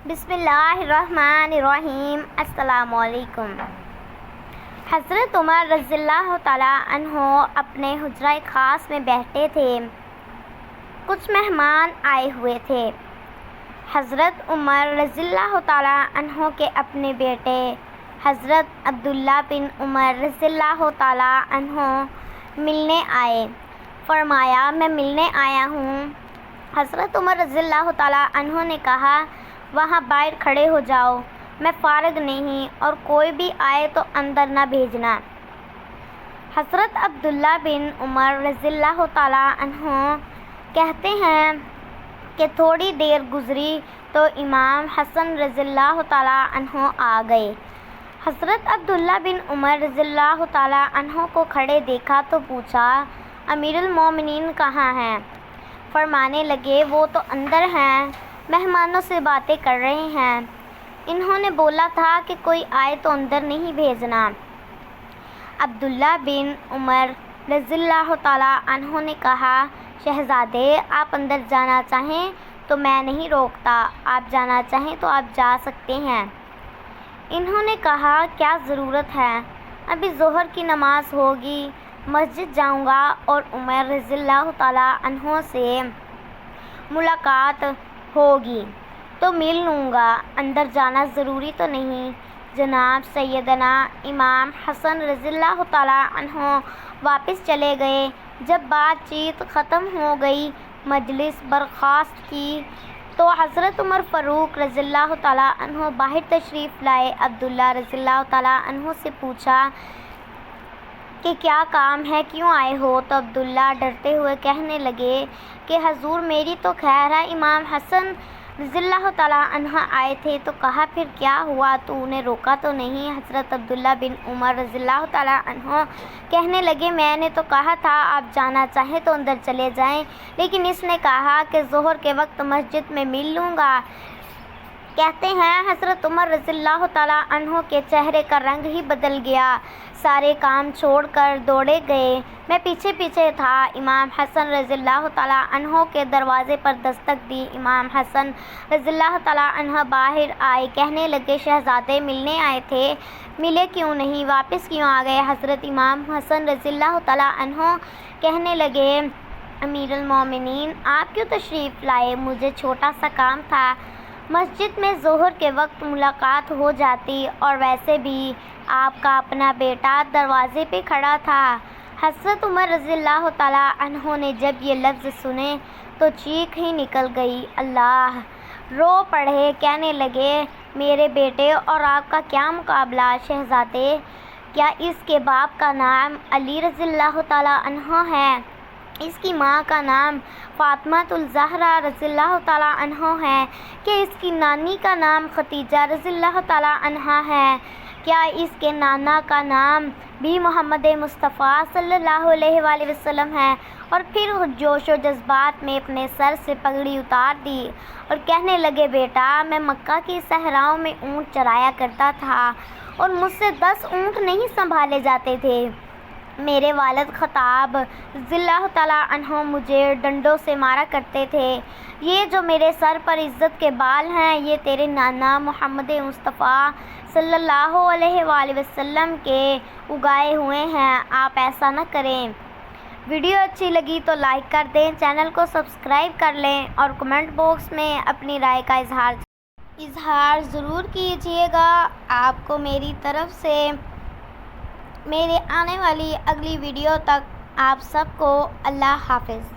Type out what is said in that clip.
بسم اللہ الرحمن الرحیم۔ السلام علیکم۔ حضرت عمر رضی اللہ تعالیٰ عنہ اپنے حجرہ خاص میں بیٹھے تھے۔ کچھ مہمان آئے ہوئے تھے۔ حضرت عمر رضی اللہ تعالیٰ عنہ کے اپنے بیٹے حضرت عبداللہ بن عمر رضی اللہ تعالیٰ عنہ ملنے آئے۔ فرمایا، میں ملنے آیا ہوں۔ حضرت عمر رضی اللہ تعالیٰ عنہ نے کہا، وہاں باہر کھڑے ہو جاؤ، میں فارغ نہیں، اور کوئی بھی آئے تو اندر نہ بھیجنا۔ حضرت عبداللہ بن عمر رضی اللہ تعالیٰ عنہ کہتے ہیں کہ تھوڑی دیر گزری تو امام حسن رضی اللہ تعالیٰ عنہ آ گئے۔ حضرت عبداللہ بن عمر رضی اللہ تعالیٰ عنہ کو کھڑے دیکھا تو پوچھا، امیر المومنین کہاں ہیں؟ فرمانے لگے، وہ تو اندر ہیں، مہمانوں سے باتیں کر رہے ہیں۔ انہوں نے بولا تھا کہ کوئی آئے تو اندر نہیں بھیجنا۔ عبداللہ بن عمر رضی اللہ تعالیٰ عنہ نے کہا، شہزادے، آپ اندر جانا چاہیں تو میں نہیں روکتا، آپ جانا چاہیں تو آپ جا سکتے ہیں۔ انہوں نے کہا، کیا ضرورت ہے، ابھی ظہر کی نماز ہوگی، مسجد جاؤں گا اور عمر رضی اللہ تعالیٰ عنہ سے ملاقات ہوگی تو مل لوں گا، اندر جانا ضروری تو نہیں۔ جناب سیدنا امام حسن رضی اللہ تعالیٰ عنہ واپس چلے گئے۔ جب بات چیت ختم ہو گئی، مجلس برخاست کی تو حضرت عمر فاروق رضی اللہ تعالیٰ عنہ باہر تشریف لائے۔ عبداللہ رضی اللہ تعالیٰ عنہ سے پوچھا کہ کیا کام ہے، کیوں آئے ہو؟ تو عبداللہ ڈرتے ہوئے کہنے لگے کہ حضور، میری تو خیر ہے، امام حسن رضی اللہ تعالیٰ عنہ آئے تھے تو کہا، پھر کیا ہوا، تو انہیں روکا تو نہیں؟ حضرت عبداللہ بن عمر رضی اللہ تعالیٰ عنہ کہنے لگے، میں نے تو کہا تھا آپ جانا چاہیں تو اندر چلے جائیں، لیکن اس نے کہا کہ ظہر کے وقت مسجد میں مل لوں گا۔ کہتے ہیں حضرت عمر رضی اللہ تعالیٰ عنہ کے چہرے کا رنگ ہی بدل گیا، سارے کام چھوڑ کر دوڑے گئے۔ میں پیچھے پیچھے تھا۔ امام حسن رضی اللہ تعالیٰ عنہ کے دروازے پر دستک دی۔ امام حسن رضی اللہ تعالیٰ عنہ باہر آئے، کہنے لگے، شہزادے ملنے آئے تھے، ملے کیوں نہیں، واپس کیوں آ گئے؟ حضرت امام حسن رضی اللہ تعالیٰ عنہ کہنے لگے، امیر المومنین، آپ کیوں تشریف لائے؟ مجھے چھوٹا سا کام تھا، مسجد میں ظہر کے وقت ملاقات ہو جاتی، اور ویسے بھی آپ کا اپنا بیٹا دروازے پہ کھڑا تھا۔ حضرت عمر رضی اللہ تعالیٰ عنہ نے جب یہ لفظ سنے تو چیخ ہی نکل گئی، اللہ! رو پڑے، کہنے لگے، میرے بیٹے اور آپ کا کیا مقابلہ؟ شہزادے، کیا اس کے باپ کا نام علی رضی اللہ تعالیٰ عنہ ہے؟ اس کی ماں کا نام فاطمہ الزہرا رضی اللہ تعالیٰ عنہ ہے؟ کیا اس کی نانی کا نام ختیجہ رضی اللہ تعالیٰ عنہا ہے؟ کیا اس کے نانا کا نام بھی محمد مصطفیٰ صلی اللہ علیہ وآلہ وسلم ہے؟ اور پھر جوش و جذبات میں اپنے سر سے پگڑی اتار دی اور کہنے لگے، بیٹا، میں مکہ کی صحراؤں میں اونٹ چرایا کرتا تھا اور مجھ سے 10 اونٹ نہیں سنبھالے جاتے تھے۔ میرے والد خطاب رضی اللہ تعالیٰ عنہ مجھے ڈنڈوں سے مارا کرتے تھے۔ یہ جو میرے سر پر عزت کے بال ہیں، یہ تیرے نانا محمد مصطفیٰ صلی اللہ علیہ وآلہ وسلم کے اگائے ہوئے ہیں، آپ ایسا نہ کریں۔ ویڈیو اچھی لگی تو لائک کر دیں، چینل کو سبسکرائب کر لیں اور کمنٹ باکس میں اپنی رائے کا اظہار ضرور کیجیے گا۔ آپ کو میری طرف سے میرے آنے والی اگلی ویڈیو تک آپ سب کو اللہ حافظ۔